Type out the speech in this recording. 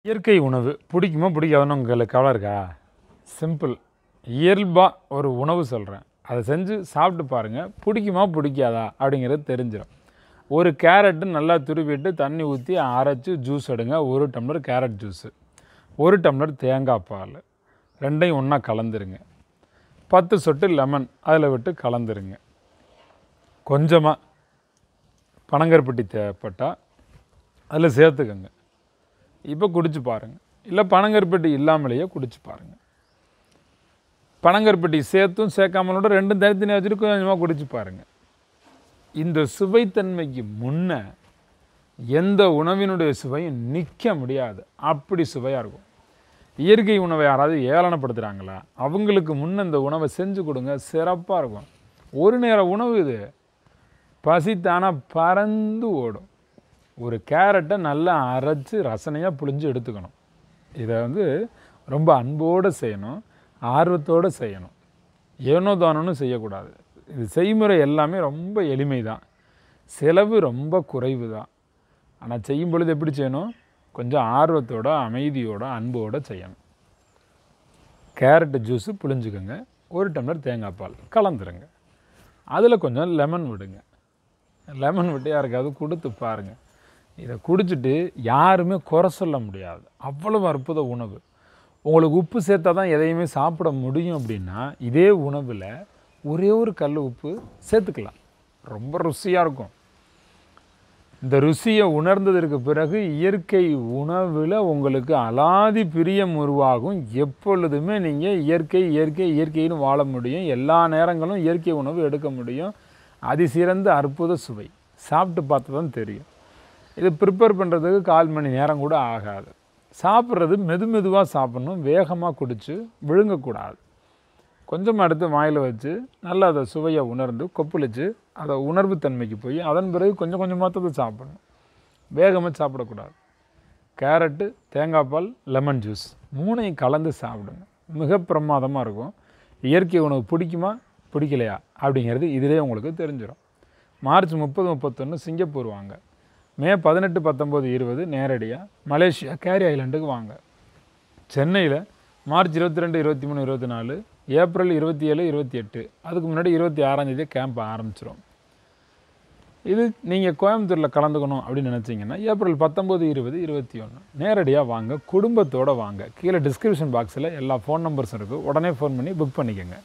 இயற்கை உணவு பிடிக்குமா பிடிக்காதுன்னு உங்களுக்கு கவலை இருக்கா? சிம்பிள். இயல்பாக ஒரு உணவு சொல்கிறேன், அதை செஞ்சு சாப்பிட்டு பாருங்கள். பிடிக்குமா பிடிக்காதா அப்படிங்கிறது தெரிஞ்சிடும். ஒரு கேரட்டு நல்லா துருவிட்டு தண்ணி ஊற்றி அரைச்சி ஜூஸ் எடுங்க. 1 டம்ளர் கேரட் ஜூஸு, 1 டம்ளர் தேங்காய் பால், ரெண்டையும் ஒன்றா கலந்துருங்க. 10 சொட்டு லெமன் அதில் விட்டு கலந்துருங்க. கொஞ்சமாக பனங்கருப்பட்டி தேவைப்பட்டால் அதில் சேர்த்துக்கோங்க. இப்போ குடிச்சு பாருங்கள். இல்லை பனங்கருப்பட்டி இல்லாமலேயே குடிச்சு பாருங்கள். பனங்கருப்பட்டி சேர்த்தும் சேர்க்காமலோட ரெண்டும் தனித்தனியாக வச்சுட்டு கொஞ்சமாக குடிச்சு பாருங்கள். இந்த சுவைத்தன்மைக்கு முன்னே எந்த உணவினுடைய சுவையும் நிற்க முடியாது. அப்படி சுவையாக இருக்கும். இயற்கை உணவை யாராவது ஏளனப்படுத்துகிறாங்களா? அவங்களுக்கு முன்னே இந்த உணவை செஞ்சு கொடுங்க, சிறப்பாக இருக்கும். ஒரு நேர உணவு இது. பசித்தானா பறந்து ஓடும். ஒரு கேரட்டை நல்லா அரைச்சி ரசனையாக புழிஞ்சு எடுத்துக்கணும். இதை ரொம்ப அன்போடு செய்யணும், ஆர்வத்தோடு செய்யணும். ஏனோ தானோன்னு செய்யக்கூடாது. இது செய்முறை எல்லாமே ரொம்ப எளிமை தான், செலவு ரொம்ப குறைவு தான். ஆனால் செய்யும் பொழுது எப்படி செய்யணும்? கொஞ்சம் ஆர்வத்தோட, அமைதியோட, அன்போடு செய்யணும். Carrot juice புழிஞ்சுக்கோங்க. 1 டம்ளர் தேங்காய் பால் கலந்துருங்க. அதில் கொஞ்சம் லெமன் விடுங்க. லெமன் விட்டு யாருக்காவது கொடுத்து பாருங்கள். இதை குடிச்சிட்டு யாருமே குறை சொல்ல முடியாது. அவ்வளவு அற்புத உணவு. உங்களுக்கு உப்பு சேர்த்தா தான் எதையுமே சாப்பிட முடியும் அப்படின்னா, இதே உணவில் ஒரே ஒரு கல் உப்பு சேர்த்துக்கலாம். ரொம்ப ருசியாக இருக்கும். இந்த ருசியை உணர்ந்ததற்கு பிறகு இயற்கை உணவில் உங்களுக்கு அலாதி பிரியம் உருவாகும். எப்பொழுதுமே நீங்கள் இயற்கைன்னு வாழ முடியும். எல்லா நேரங்களும் இயற்கை உணவு எடுக்க முடியும். அதிசிறந்த அற்புத சுவை. சாப்பிட்டு பார்த்து தான் தெரியும். இது ப்ரிப்பேர் பண்ணுறதுக்கு 1/4 மணி நேரம் கூட ஆகாது. சாப்பிட்றது மெதுவாக சாப்பிட்ணும். வேகமாக குடித்து விழுங்கக்கூடாது. கொஞ்சமாக எடுத்து வாயில் வச்சு நல்லா அதை சுவையை உணர்ந்து கொப்பளித்து அதை உணர்வு தன்மைக்கு போய் அதன் பிறகு கொஞ்சம் கொஞ்சமாக சாப்பிடணும். வேகமாக சாப்பிடக்கூடாது. கேரட்டு, தேங்காய் பால், லெமன் ஜூஸ் 3ஐயும் கலந்து சாப்பிடுங்க. மிக பிரமாதமாக இருக்கும். இயற்கை உணவு பிடிக்குமா பிடிக்கலையா அப்படிங்கிறது இதிலே உங்களுக்கு தெரிஞ்சிடும். மார்ச் 30, 31 சிங்கப்பூர் வாங்க. மே 18, 19, 20 நேரடியாக மலேசியா கேரி ஐலாண்டுக்கு வாங்க. சென்னையில் மார்ச் 22, 23, 24, ஏப்ரல் 27, 28, அதுக்கு முன்னாடி 26ஆம் கேம்ப் ஆரம்பிச்சிடும். இது நீங்கள் கோயம்புத்தூரில் கலந்துக்கணும் அப்படின்னு நினச்சிங்கன்னா ஏப்ரல் 19, 20, 21 நேரடியாக வாங்க. குடும்பத்தோடு வாங்க. கீழே டிஸ்கிரிப்ஷன் பாக்ஸில் எல்லா ஃபோன் நம்பர்ஸும் இருக்குது. உடனே ஃபோன் பண்ணி புக் பண்ணிக்கோங்க.